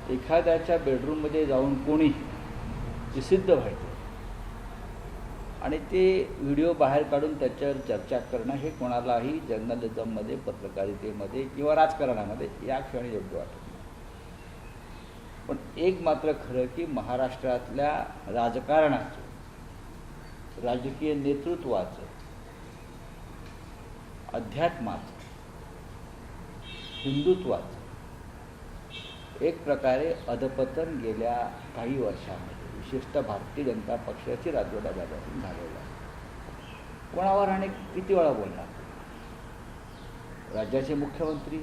एखाद्याच्या बेडरूममध्ये जाऊन कोणीही प्रसिद्ध व्हायचं आणि ते व्हिडिओ बाहेर काढून त्याच्यावर चर्चा करणं हे कोणालाही जर्नलिझममध्ये, पत्रकारितेमध्ये किंवा राजकारणामध्ये या क्षणी योग्य वाटत नाही. पण एक मात्र खरं की महाराष्ट्रातल्या राजकारणाचं, राजकीय नेतृत्वाचं, अध्यात्माचं, हिंदुत्वाचं एक प्रकारे अधपतन गेल्या काही वर्षांमध्ये विशेषतः भारतीय जनता पक्षाची राजवटापासून झालेलं आहे. कोणावर आणि किती वेळा बोलणार? राज्याचे मुख्यमंत्री,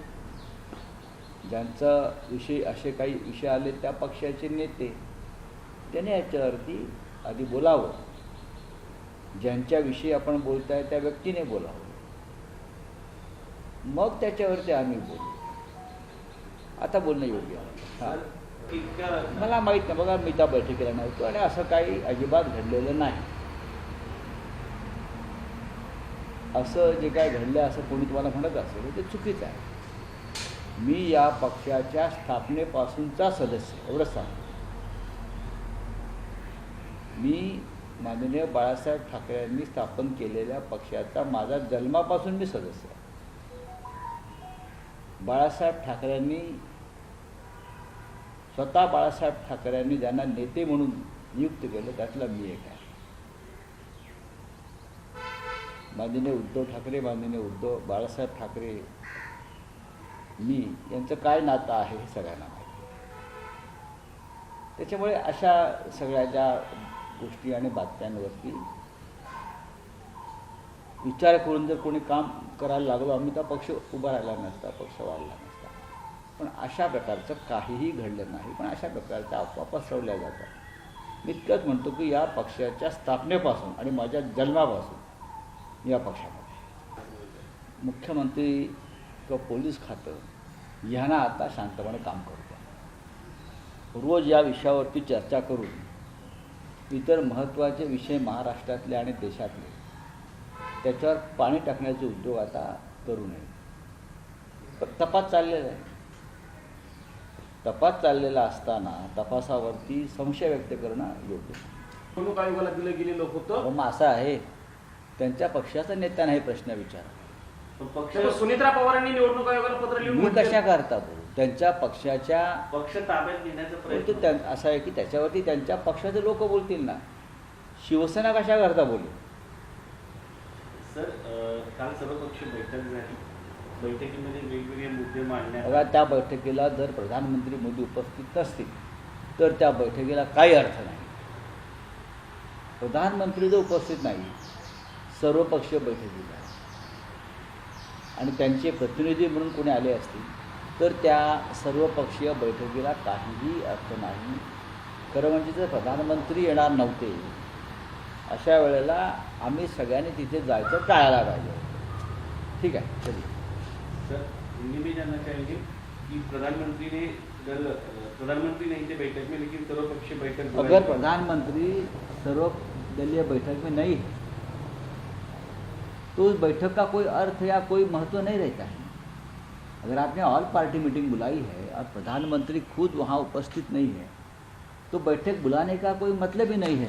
ज्यांचा विषय असे काही विषय आले त्या पक्षाचे नेते, त्याने याच्यावरती आधी बोलावं. ज्यांच्याविषयी आपण बोलताय त्या व्यक्तीने बोलावं, मग त्याच्यावरती आम्ही बोलू. आता बोलणं योग्य आहे. मला माहीत नाही, बघा मी त्या बैठकीला नव्हतो आणि असं काही अजिबात घडलेलं नाही. असं जे काय घडलं असं कोणी तुम्हाला म्हणत असेल ते चुकीचं आहे. मी या पक्षाच्या स्थापनेपासूनचा सदस्य, एवढंच सांगतो. मी माननीय बाळासाहेब ठाकरे यांनी स्थापन केलेल्या पक्षाचा माझा जन्मापासून मी सदस्य आहे. बाळासाहेब ठाकरेंनी स्वतः बाळासाहेब ठाकरेंनी ज्यांना नेते म्हणून नियुक्त केलं त्यातला मी एक आहे. माननीय उद्धव ठाकरे, माननीय बाळासाहेब ठाकरे, मी यांचं काय नातं आहे हे सगळ्यांना माहिती. त्याच्यामुळे अशा सगळ्या ज्या गोष्टी आणि बातम्यांवरती विचार करून जर कोणी काम करायला लागलो आम्ही, तर पक्ष उभा राहिला नसता, पक्ष वाढला नसता. पण अशा प्रकारचं काहीही घडलं नाही. पण अशा प्रकारच्या अफवा पसरवल्या जातात. मी इतकंच म्हणतो की या पक्षाच्या स्थापनेपासून आणि माझ्या जन्मापासून या पक्षामध्ये मुख्यमंत्री किंवा पोलीस खातं ह्यांना आता शांतपणे काम करतो. रोज या विषयावरती चर्चा करून इतर महत्त्वाचे विषय महाराष्ट्रातले आणि देशातले त्याच्यावर पाणी टाकण्याचे उद्योग आता करू नये. तपास चाललेला आहे. तपास चाललेला असताना तपासावरती संशय व्यक्त करणं योग्य नाही. निवडणूक आयोगाला दिलं गेलेलं होतं. मग असं आहे, त्यांच्या पक्षाचा नेत्याने हे प्रश्न विचारा. सुनीत्रा पवारांनी निवडणूक आयोगाला पत्र लिहून मी कशा करता बोलू? त्यांच्या पक्षाच्या पक्ष ताब्यात घेण्याचा प्रयत्न असं आहे की त्याच्यावरती त्यांच्या पक्षाचे लोक बोलतील ना. शिवसेना कशा करता बोलेल? सर, काल सर्वपक्षीय बैठक झाली. बैठकीमध्ये वेगवेगळे मुद्दे मांडण्यात. बघा, त्या बैठकीला जर प्रधानमंत्री मोदी उपस्थित नसतील तर त्या बैठकीला काही अर्थ नाही. प्रधानमंत्री जर उपस्थित नाही सर्वपक्षीय बैठकीला आणि त्यांचे प्रतिनिधी म्हणून कोणी आले असतील तर त्या सर्वपक्षीय बैठकीला काहीही अर्थ नाही. खरं म्हणजे जर प्रधानमंत्री येणार नव्हते अशा वेळेला आम्ही सगळ्यांनी तिथे जायचं टाळायला पाहिजे. ठीक आहे, चलिए. सर, हिंदी में जानना चाहेंगे कि प्रधानमंत्री नहीं थे बैठक में, लेकिन सर्वपक्षीय बैठक. अगर प्रधानमंत्री सर्वदलीय बैठक में नहीं है तो उस बैठक का कोई अर्थ या कोई महत्व नहीं रहता है. अगर आपने ऑल पार्टी मीटिंग बुलाई है और प्रधानमंत्री खुद वहाँ उपस्थित नहीं है तो बैठक बुलाने का कोई मतलब ही नहीं है.